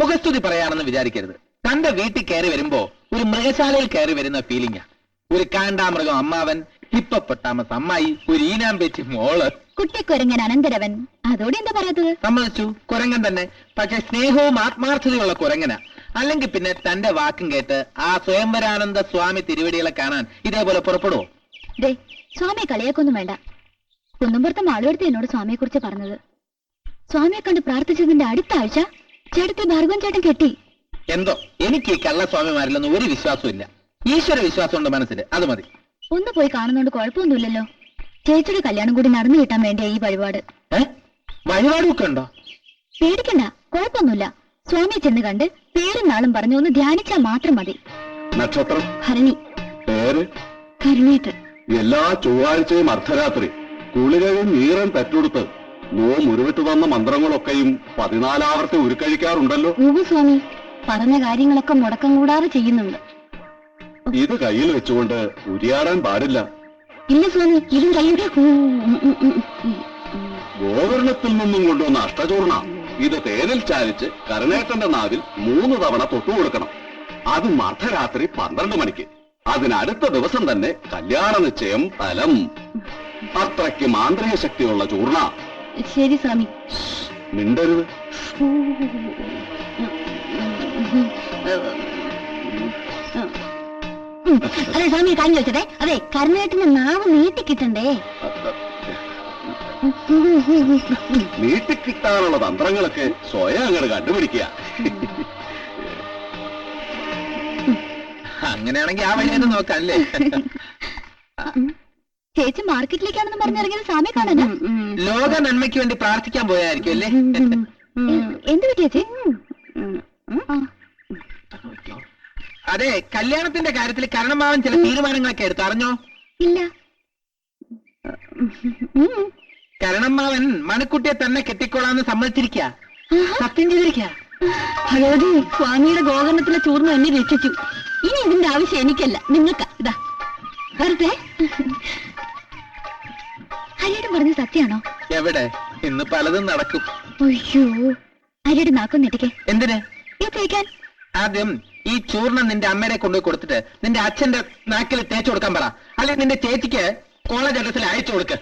മുഖസ്തുതി പറയാണെന്ന് വിചാരിക്കരുത്. തന്റെ വീട്ടിൽ കയറി വരുമ്പോ ഒരു മൃഗശാലയിൽ കയറി വരുന്ന ഫീലിംഗാ. ഒരു കാണ്ടാമൃഗം അമ്മാവൻ, ഹിപ്പപ്പൊട്ടാമസ് അമ്മായി, ഒരു ഈനാമ്പേച്ചി മോള്, കുട്ടിക്കുരങ്ങൻ അനന്തരവൻ. അതോടെ എന്താ പറയാത്തത്? സമ്മതിച്ചു, കുരങ്ങൻ തന്നെ. പക്ഷെ സ്നേഹവും ആത്മാർത്ഥതയുള്ള കുരങ്ങന. അല്ലെങ്കിൽ പിന്നെ തന്റെ വാക്കും കേട്ട് ആ സ്വയംവരാനന്ദ സ്വാമി തിരുവടികളെ കാണാൻ ഇതേപോലെ പുറപ്പെടുവോ? ദേ, സ്വാമിയെ കളിയാക്കൊന്നും വേണ്ട. കുന്നുംപുറത്തെ മാളുവടുത്ത് എന്നോട് സ്വാമിയെ കുറിച്ച് പറഞ്ഞത്. സ്വാമിയെ കണ്ട് പ്രാർത്ഥിച്ചതിന്റെ അടുത്ത ആഴ്ച ചേട്ടത്തെ ഭാർഗവൻ ചേട്ടൻ കെട്ടി. എന്തോ എനിക്ക് ഈ കള്ളസ്വാമിമാരിലൊന്നും ഒരു വിശ്വാസവും ഇല്ല. ഈശ്വര വിശ്വാസം ഉണ്ട് മനസ്സിൽ, അത് മതി. ഒന്ന് പോയി കാണുന്നോണ്ട് കുഴപ്പമൊന്നുമില്ലല്ലോ. ചേച്ചിയുടെ കല്യാണം കൂടി നടന്നു കിട്ടാൻ വേണ്ടിയ ഈ വഴിപാട്. വഴിപാടൊക്കെ ഉണ്ടോ? പേടിക്കണ്ട, കുഴപ്പമൊന്നുമില്ല. സ്വാമിയെ ചെന്ന് കണ്ട് പേരും നാളും പറഞ്ഞു ഒന്ന് ധ്യാനിച്ചാൽ മാത്രം മതി. നക്ഷത്രം? ഭരണി. പേര്? കരുണേട്ടൻ. എല്ലാ ചൊവ്വാഴ്ചയും അർദ്ധരാത്രി കുളികയും നീറൻ തെറ്റെടുത്ത് ഉരുവിട്ടു തന്ന മന്ത്രങ്ങളൊക്കെയും 14 ആവർത്തി ഉരുക്കഴിക്കാറുണ്ടല്ലോ. സ്വാമി പറഞ്ഞ കാര്യങ്ങളൊക്കെ മുടക്കം കൂടാതെ ചെയ്യുന്നുണ്ട്. ഇത് കയ്യിൽ വെച്ചുകൊണ്ട് ഉരിയാടാൻ പാടില്ല. ഇല്ല സ്വാമി, ഇതും കയ്യുടെ ഗോകർണത്തിൽ നിന്നും കൊണ്ടുവന്ന അഷ്ടചൂർണ ഇത് തേനിൽ ചാലിച്ച് കരുണേട്ടന്റെ നാവിൽ 3 തവണ തൊട്ടുകൊടുക്കണം. അതും അർദ്ധരാത്രി 12 മണിക്ക്. അതിനടുത്ത ദിവസം തന്നെ കല്യാണ നിശ്ചയം ഫലം. അത്രയ്ക്ക് മാന്ത്രിക ശക്തിയുള്ള ചൂർണ. ശരി സ്വാമി. മിണ്ടരുത്. അതെ സ്വാമി, കാര്യം ചോദിച്ചതേ. അതെ, കരുണേട്ടന്റെ നാവ് നീട്ടിക്കിട്ടണ്ടേ. നീട്ടിക്കിട്ടാനുള്ള തന്ത്രങ്ങളൊക്കെ സ്വയം അങ്ങോട്ട് കണ്ടുപിടിക്കുക. അങ്ങനെയാണെങ്കിൽ ആ വഴിയായിട്ട് നോക്കാല്ലേ. ചേച്ചി മാർക്കറ്റിലേക്കാണെന്ന് പറഞ്ഞിറങ്ങിയത് സ്വാമിയെ കാണാനാ? ലോക നന്മയ്ക്ക് വേണ്ടി പ്രാർത്ഥിക്കാൻ പോയായിരിക്കും അല്ലേ? എന്ത് ചേച്ചി? അതെ, കല്യാണത്തിന്റെ കാര്യത്തിൽ കരണമാവൻ ചില തീരുമാനങ്ങളൊക്കെ എടുത്തു, അറിഞ്ഞോ? ഇല്ല. കരണമാവൻ മണിക്കുട്ടിയെ തന്നെ കെട്ടിക്കൊള്ളാന്ന് സമ്മതിച്ചിരിക്കുക, സത്യം ചെയ്തിരിക്കുക. ഭഗവതി, സ്വാമിയുടെ ഗോകർണത്തിലെ ചൂർണം എന്നെ രക്ഷിച്ചു. ഇനി ഇതിന്റെ ആവശ്യം എനിക്കല്ല, നിങ്ങൾക്കാ. ഇതാ വെറുതെ. ഹരിയുടെ പറഞ്ഞ സത്യാണോ? എവിടെ, ഇന്ന് പലതും നടക്കും. അയ്യോ, ഹരിയുടെ നാക്കും നെട്ടിക്കേ. എന്തിന്? തേക്കാൻ. ആദ്യം ഈ ചൂർണം നിന്റെ അമ്മയുടെ കൊണ്ടുപോയി കൊടുത്തിട്ട് നിന്റെ അച്ഛന്റെ നാക്കിൽ തേച്ചു കൊടുക്കാൻ പറ. അല്ലെങ്കിൽ നിന്റെ ചേച്ചിക്ക് കോളേജ് അഡ്രസ്സിൽ അയച്ചു കൊടുക്ക.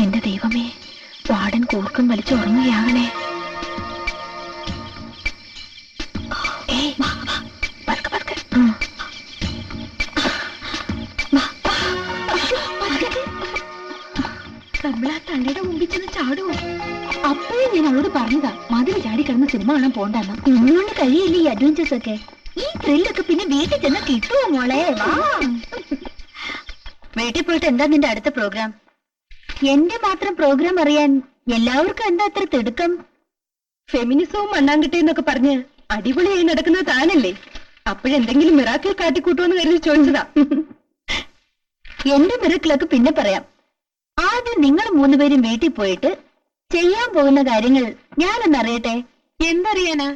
എന്റെ ദൈവമേ, വാടൻ കൂർക്കം വലിച്ചുറങ്ങുകയാകണേ. തള്ളിയുടെ മുമ്പിൽ ചെന്ന് ചാടുവോ? അപ്പോഴേ ഞാൻ അവളോട് പറഞ്ഞതാ മതിൽ ചാടിക്കിടന്ന് സിനിമ കാണാൻ പോണ്ടെന്ന്. ഇന്നുകൊണ്ട് കഴിയില്ലേ ഈ അഡ്വഞ്ചേഴ്സ് ഒക്കെ? ഈ ത്രില്ലൊക്കെ പിന്നെ വീട്ടിൽ ചെന്ന് കിട്ടുവോ മോളെ? വാ. വീട്ടിൽ പോയിട്ട് എന്താ നിന്റെ അടുത്ത പ്രോഗ്രാം? എന്റെ മാത്രം പ്രോഗ്രാം അറിയാൻ എല്ലാവർക്കും എന്താ അത്ര തിടുക്കം? ഫെമിനിസവും മണ്ണാങ്കട്ടയെന്നൊക്കെ പറഞ്ഞ് അടിപൊളിയായി നടക്കുന്നത് താനല്ലേ? അപ്പോഴെന്തെങ്കിലും മിറാക്കിൾ കാട്ടിക്കൂട്ടുമെന്ന് കരുതി ചോദിച്ചതാ. എന്റെ മിറാക്കിളൊക്കെ പിന്നെ പറയാം. ആദ്യം നിങ്ങൾ 3 പേരും വീട്ടിൽ പോയിട്ട് ചെയ്യാൻ പോകുന്ന കാര്യങ്ങൾ ഞാനൊന്ന് അറിയട്ടെ. എന്തറിയാനാ?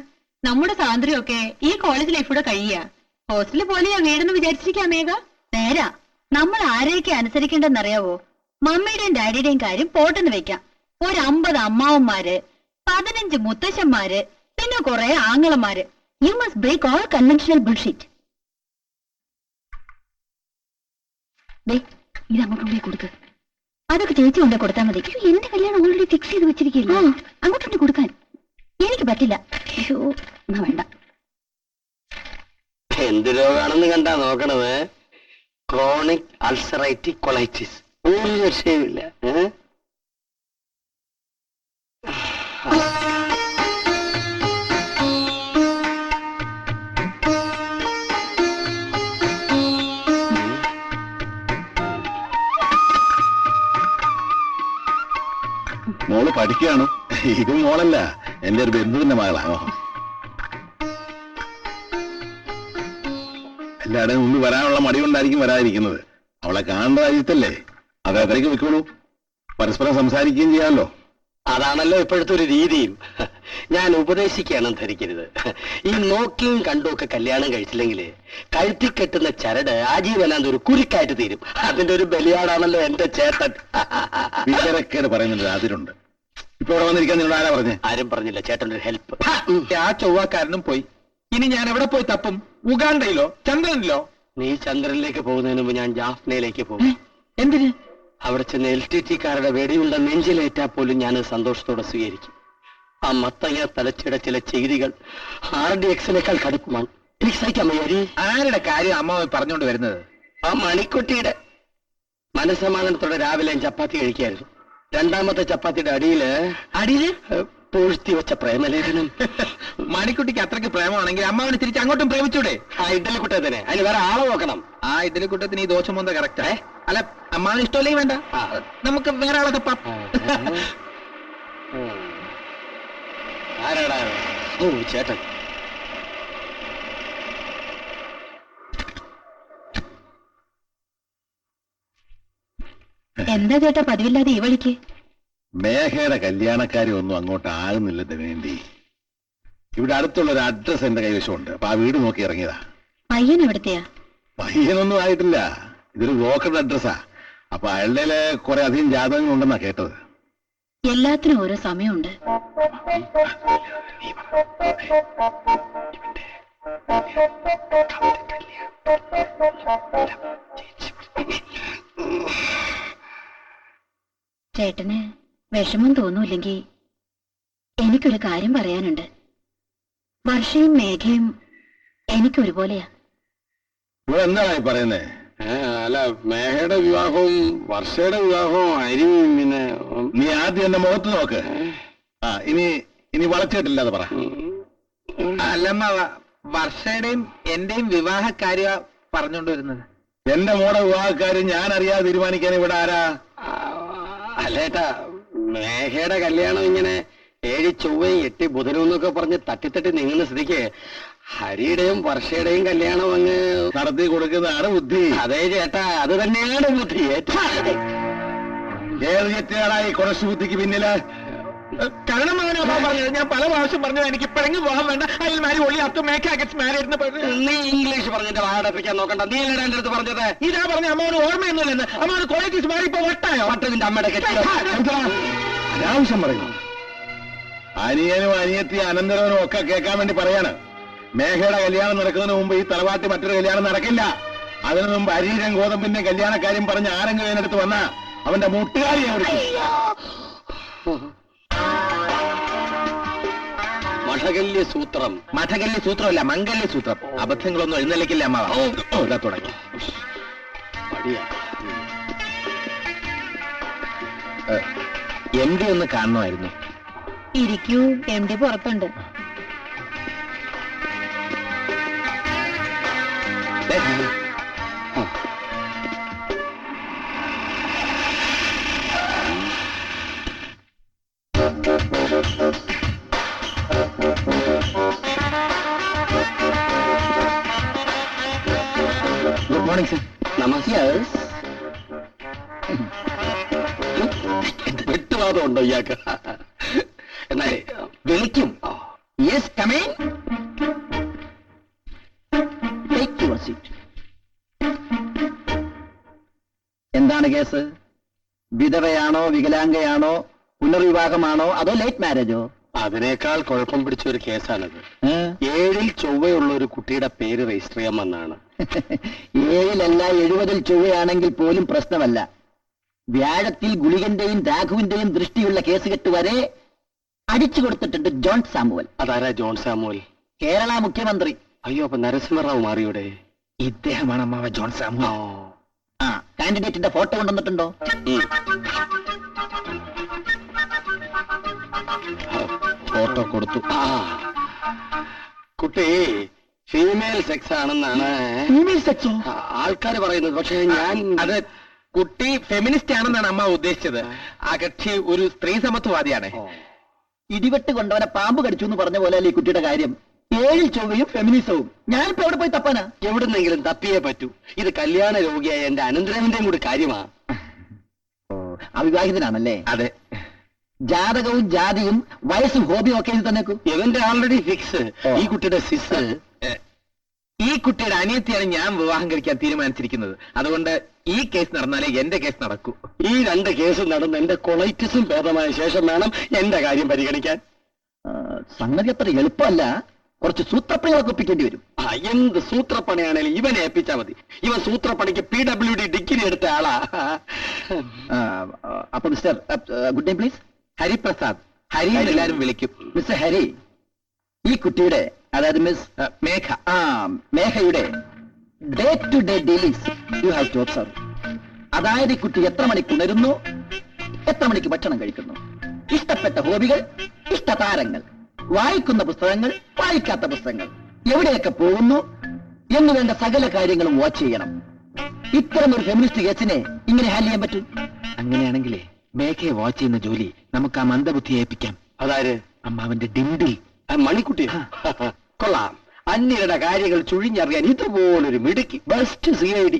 നമ്മുടെ സ്വാതന്ത്ര്യമൊക്കെ ഈ കോളേജ് ലൈഫൂടെ കഴിയുക. ഹോസ്റ്റലിൽ പോലെ വീടെന്ന് വിചാരിച്ചിരിക്കാമേക. നേരാ, നമ്മൾ ആരെയൊക്കെ അനുസരിക്കേണ്ടെന്നറിയാവോ? മമ്മിയുടെയും ഡാഡിയുടെയും കാര്യം പോട്ടെന്ന് വെക്കാം. 50 അമ്മാവന്മാര്, 15 മുത്തശ്ശന്മാര്, പിന്നെ കുറെ ആങ്ങളമാര്. You must break all conventional bullshit. ഇതങ്ങോട്ടുണ്ടേ കൊടുക്ക്. അതൊക്കെ ചേച്ചി കൊണ്ടേ കൊടുത്താൽ മതി. എന്റെ കല്യാണം ഓൾറെഡി ഫിക്സ് ചെയ്ത് വെച്ചിരിക്കില്ല. അങ്ങോട്ടുണ്ട് കൊടുക്കാൻ എനിക്ക് പറ്റില്ല. എന്നാ വേണ്ട. എന്ത് രോഗാണെന്ന് കണ്ടാ നോക്കണത്? Chronic ulcerative colitis. ഒരു രക്ഷയുമില്ല. മോള് പഠിക്കുകയാണ്. ഇത് മോളല്ല, എന്റെ ഒരു ബന്ധുവിന്റെ മകളാ. എല്ലാവരുടെയും മുമ്പ് വരാനുള്ള മടി കൊണ്ടായിരിക്കും വരാതിരിക്കുന്നത്. അവളെ കാണേണ്ട കാര്യത്തല്ലേ. അത് അതിലേക്ക് വെക്കോളൂ, പരസ്പരം സംസാരിക്കുകയും ചെയ്യാമല്ലോ. അതാണല്ലോ ഇപ്പോഴത്തെ ഒരു രീതിയും. ഞാൻ ഉപദേശിക്കുകയാണെന്ന് ധരിക്കരുത്. ഈ നോക്കിയും കണ്ടും ഒക്കെ കല്യാണം കഴിച്ചില്ലെങ്കിൽ കഴുത്തി കെട്ടുന്ന ചരട് ആജീവനാന്ത ഒരു കുരുക്കായിട്ട് തീരും. അതിന്റെ ഒരു ബലിയാടാണല്ലോ എന്റെ ചേട്ടൻ. വിചാരക്കേട് പറയുന്നുണ്ട്, അതിലുണ്ട്. ഇപ്പൊ ഇവിടെ വന്നിരിക്കാൻ നിന്നോട് ആരാ പറഞ്ഞേ? ആരും പറഞ്ഞില്ല, ചേട്ടൻ്റെ ഒരു ഹെൽപ്പ്. ആ ചൊവ്വാക്കാരനും പോയി. ഇനി ഞാൻ എവിടെ പോയി തപ്പും? ഉഗാണ്ടയിലോ ചന്ദ്രനിലോ? നീ ചന്ദ്രനിലേക്ക് പോകുന്നതിന് മുമ്പ് ഞാൻ ജാഫ്നയിലേക്ക് പോകും. എന്തിന്? അവിടെ ചെന്ന് LTT-കാരുടെ വെടിയുള്ള നെഞ്ചിലേറ്റാ പോലും ഞാൻ സന്തോഷത്തോടെ സ്വീകരിക്കും. ആ മത്തങ്ങ തലച്ചിട ചില ചെയ്തികൾ RDX-നേക്കാൾ കടുപ്പമാണ്. എനിക്ക് സഹിക്കാൻ വയ്യ. ആരുടെ കാര്യം അമ്മ പറഞ്ഞുകൊണ്ട് വരുന്നത്? ആ മണിക്കുട്ടിയുടെ. മനസ്സമാധാനത്തോടെ രാവിലെ ഞാൻ ചപ്പാത്തി കഴിക്കായിരുന്നു. രണ്ടാമത്തെ ചപ്പാത്തിയുടെ അടിയില് പൂഴ്ത്തി വെച്ച പ്രേമലേഖനം. മണിക്കുട്ടിക്ക് അത്രയ്ക്ക് പ്രേമമാണെങ്കിൽ അമ്മാവന് തിരിച്ച് അങ്ങോട്ടും പ്രേമിച്ചൂടെ? ആ ഇഡ്ഡലി കുട്ടത്തിന് അതിന് വേറെ ആളെ നോക്കണം. ആ ഇഡ്ഡലി കുട്ടത്തിന് ഈ ദോഷം വന്ന കറക്റ്റാ. അല്ല, അമ്മാവന് ഇഷ്ടമല്ലെങ്കിൽ വേണ്ട, നമുക്ക് വേറെ ആളെ തപ്പാം. ആരാടാ? ഓ ചേട്ടൻ. എന്താ ചേട്ടാ പതിവില്ലാതെ ഈ വഴിക്ക്? മേഘയുടെ കല്യാണക്കാരി ഒന്നും അങ്ങോട്ട് ആകുന്നില്ലെന്ന് വേണ്ടി ഇവിടെ അടുത്തുള്ള ഒരു അഡ്രസ് എന്റെ കൈവശമുണ്ട്. അപ്പൊ ആ വീട് നോക്കി ഇറങ്ങിയതാ. പയ്യൻ എവിടത്തെയാ? പയ്യനൊന്നും ആയിട്ടില്ല, ഇതൊരു ബ്രോക്കറുടെ അഡ്രസ്സാ. അപ്പൊ അയാളുടെ കുറെ അധികം ജാതകങ്ങൾ ഉണ്ടെന്നാ കേട്ടത്. എല്ലാത്തിനും ഓരോ സമയമുണ്ട്. ചേട്ടന് വിഷമം തോന്നൂല്ലെങ്കിൽ എനിക്കൊരു കാര്യം പറയാനുണ്ട്. വർഷയും മേഘയും എനിക്കൊരുപോലെയാ. ഇവിടെ എന്താണ് ഈ പറയുന്നേ? അല്ല, മേഘയുടെ വിവാഹവും വർഷയുടെ വിവാഹവും അരിയും പിന്നെ നീ ആദ്യം എന്റെ മുഖത്ത് നോക്ക്. ആ ഇനി വളച്ചിട്ടില്ലാതെ പറ. അല്ലമ്മ, വർഷയുടെയും എന്റെയും വിവാഹക്കാര്യ പറഞ്ഞുകൊണ്ട് വരുന്നത്. എന്റെ മോടെ വിവാഹക്കാര്യം ഞാൻ അറിയാതെ തീരുമാനിക്കാൻ ഇവിടെ ആരാ? അല്ലേട്ടാ, മേഘയുടെ കല്യാണം ഇങ്ങനെ 7 ചൊവ്വയും 8 ബുധനും എന്നൊക്കെ പറഞ്ഞ് തട്ടിത്തട്ടി നീങ്ങുന്ന സ്ഥിതിക്ക് ഹരിയുടെയും വർഷയുടെയും കല്യാണം അങ്ങ് നടത്തി കൊടുക്കുന്നതാണ് ബുദ്ധി. അതേ ചേട്ടാ, അത് തന്നെയാണ് ബുദ്ധി. ഏത് ചെറ്റാടായി കുറച്ചു ബുദ്ധിക്ക് പിന്നില്? കാരണം പറഞ്ഞത് ഞാൻ പല പ്രാവശ്യം പറഞ്ഞത് എനിക്ക് ഇപ്പോഴെങ്കിലും പോകാൻ വേണ്ട. അതിൽ മാരി ഒളി അത്ത് മേക്ക് ഗെറ്റ്സ് മാരീഡ് എന്ന് പറഞ്ഞു. നീ ഇംഗ്ലീഷ് പറഞ്ഞിട്ട് വാടപ്പിക്കാൻ നോക്കണ്ട. നീ അല്ലടാ എന്റെ അടുത്ത് പറഞ്ഞത്. ഇതാ പറഞ്ഞ അമ്മാവന് ഓർമ്മയൊന്നുമില്ലെന്ന്. അമ്മാവന് കോളേജ് മാറി ഇപ്പൊ വട്ടായോ? പട്ടതിന്റെ അമ്മയുടെ അനാവശ്യം പറയുന്നു. അനിയനും അനിയത്തി അനന്തരവനും ഒക്കെ കേൾക്കാൻ വേണ്ടി പറയാണ്. മേഘയുടെ കല്യാണം നടക്കുന്നതിന് മുമ്പ് ഈ തലവാട്ടി മറ്റൊരു കല്യാണം നടക്കില്ല. അതിനു മുമ്പ് അരീരം ഗോതമ്പിന്റെ കല്യാണക്കാര്യം പറഞ്ഞ് ആരെങ്കിലും അതിനടുത്ത് വന്നാ അവന്റെ മുട്ടുകാരിയെ മഠകല്യ സൂത്രം. മഠകല്യ സൂത്രമല്ല, മംഗല്യ സൂത്രം. അബദ്ധങ്ങളൊന്നും എഴുന്നള്ളിക്കില്ല അമ്മാവ. തുടങ്ങി. MD ഒന്ന് കാണണമായിരുന്നു. ഇരിക്കൂ, MD പുറത്തുണ്ട്. Good morning sir. നമസ്കാരം. വെട്ടുവാദം ഉണ്ടോ ഇയാൾക്ക്? എന്നാ വിളിക്കും. Yes, come in. Take your seat. എന്താണ് കേസ്? വിധവയാണോ, വികലാംഗയാണോ, പുനർവിവാഹമാണോ, അതോ ലേറ്റ് മാരേജോ? അതിനേക്കാൾ കുഴപ്പം പിടിച്ച ഒരു കേസാണത്. 7 ചൊവ്വയുള്ള ഒരു കുട്ടിയുടെ പേര് രജിസ്റ്റർ ചെയ്യാൻ വന്നാണ്. 7 70 ചൊവ്വയാണെങ്കിൽ പോലും പ്രശ്നമല്ല. വ്യാഴത്തിൽ ഗുളികന്റെയും രാഘുവിന്റെയും ദൃഷ്ടിയുള്ള കേസുകെട്ട് വരെ അടിച്ചു കൊടുത്തിട്ടുണ്ട് ജോൺ സാമുവൽ. അതാരാ ജോൺ സാമുവൽ? കേരള മുഖ്യമന്ത്രി. അയ്യോ, അപ്പൊ നരസിംഹറാവു മാറിയുടെ? ഇദ്ദേഹമാണ് അമ്മാവ ജോൺ സാമുവൽ. ആ കാൻഡിഡേറ്റിന്റെ ഫോട്ടോ കൊണ്ടുവന്നിട്ടുണ്ടോ? ഫോട്ടോ കൊടുത്തു. കുട്ടി ഫീമെയിൽ സെക്സ് ആണെന്നാണ് ഫീമെയിൽ സെക്സോ? ആൾക്കാർ പറയുന്നത്. പക്ഷെ ഞാൻ അത് കുട്ടി ഫെമിനിസ്റ്റ് ആണെന്നാണ് അമ്മ ഉദ്ദേശിച്ചത്. ആ കക്ഷി ഒരു സ്ത്രീ സമത്വവാദിയാണ്. ഇടിവെട്ട് കൊണ്ടവനെ പാമ്പ് കടിച്ചു എന്ന് പറഞ്ഞ പോലെ അല്ലേ ഈ കുട്ടിയുടെ കാര്യം? 7 ചൊവ്വയും ഫെമിനിസവും. ഞാനിപ്പോ എവിടെ പോയി തപ്പാനാ? എവിടുന്നെങ്കിലും തപ്പിയേ പറ്റൂ. ഇത് കല്യാണ രോഗിയായ എന്റെ അനന്തരവന്റെയും കൂടി കാര്യമാ. അവിവാഹിതനാണല്ലേ? അതെ. ജാതകവും ജാതിയും വയസ്സും ഹോബിയും ഒക്കെ ഇത് തന്നേക്കും. ഇവന്റെ ആൾറെഡി ഫിക്സ്. ഈ കുട്ടിയുടെ സിസ്. ഈ കുട്ടിയുടെ അനിയത്തിയാണ് ഞാൻ വിവാഹം കഴിക്കാൻ തീരുമാനിച്ചിരിക്കുന്നത്. അതുകൊണ്ട് ഈ കേസ് നടന്നാലേ എന്റെ കേസ് നടക്കൂ. ഈ 2 കേസും നടന്ന് എന്റെ കൊളൈറ്റിസും ഭേദമായ ശേഷം വേണം എന്റെ കാര്യം പരിഗണിക്കാൻ. സംഗതി അത്ര എളുപ്പമല്ല. കുറച്ച് സൂത്രപ്പണികളൊക്കെ ഒപ്പിക്കേണ്ടി വരും. എന്ത് സൂത്രപ്പണിയാണേലും ഇവനെ ഏൽപ്പിച്ചാ മതി. ഇവൻ സൂത്രപ്പണിക്ക് PWD ഡിഗ്രി എടുത്ത ആളാ. അപ്പൊ mister good name please? Hariprasad. Hari എന്ന് എല്ലാരും വിളിക്കും. മിസ്റ്റർ ഹരി, ഈ കുട്ടിയുടെ, അതായത് മിസ് മേഘ, മേഘയുടെ day to day dealings you have to observe. അതായത് ഈ കുട്ടി എത്ര മണിക്ക് ഉണരുന്നു, എത്ര മണിക്ക് ഭക്ഷണം കഴിക്കുന്നു, ഇഷ്ടപ്പെട്ട ഹോബികൾ, ഇഷ്ടതാരങ്ങൾ, വായിക്കുന്ന പുസ്തകങ്ങൾ, വായിക്കാത്ത പുസ്തകങ്ങൾ, എവിടെയൊക്കെ പോകുന്നു എന്ന് വേണ്ട സകല കാര്യങ്ങളും വാച്ച് ചെയ്യണം. ഇത്തരം ഒരു ഫെമിനിസ്റ്റ് കേസിനെ ഇങ്ങനെ ഹാൻഡിൽ ചെയ്യാൻ പറ്റും? അങ്ങനെയാണെങ്കിലേ മേഘയെ വാച്ച് ചെയ്യുന്ന ജോലി നമുക്ക് ആ മന്ദബുദ്ധിയെ ഏൽപ്പിക്കാം. അതാര്? അമ്മാവന്റെ ഡിംഡിൽ. മണിക്കുട്ടി. കൊള്ളാം. അന്യരുടെ കാര്യങ്ങൾ ചുഴിഞ്ഞറിയാൻ ഇതുപോലൊരു മിടുക്കി. Best CID.